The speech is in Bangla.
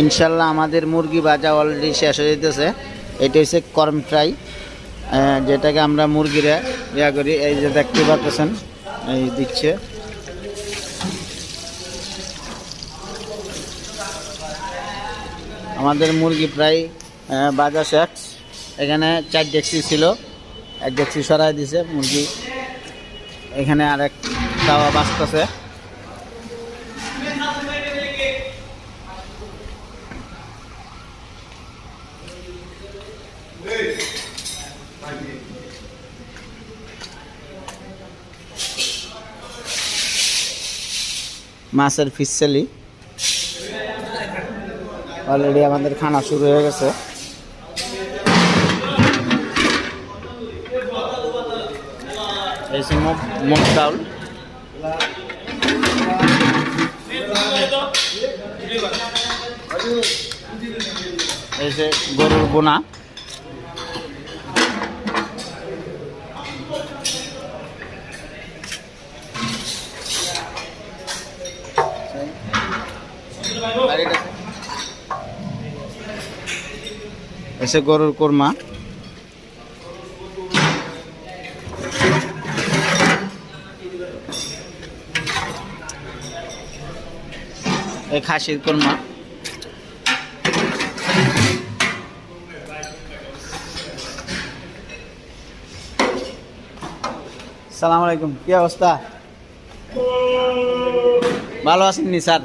ইনশাল্লাহ আমাদের মুরগি ভাজা অলরেডি শেষ হয়ে যেতেছে। এটা হচ্ছে কর্ম ফ্রাই, যেটাকে আমরা মুরগিরা ইয়া করি। এই যে দেখতে পাচ্ছেন, এই দিচ্ছে। আমাদের মুরগি প্রায় ভাজা শেষ। এখানে 4 ডেকচি ছিল, 1 ডেকচি সরাই দিছে মুরগি। এখানে আরেক তাওয়া বাঁচতেছে। মাছের ফিসলি অলরেডি আমাদের খানা শুরু হয়ে গেছে। এই যে মুগ ডাল, এই যে গরুর বোনা, এসে গরুর কোরমা, এই খাসির কোরমা। সালাম আলাইকুম, কি অবস্থা? ভালো আছেন নি স্যার?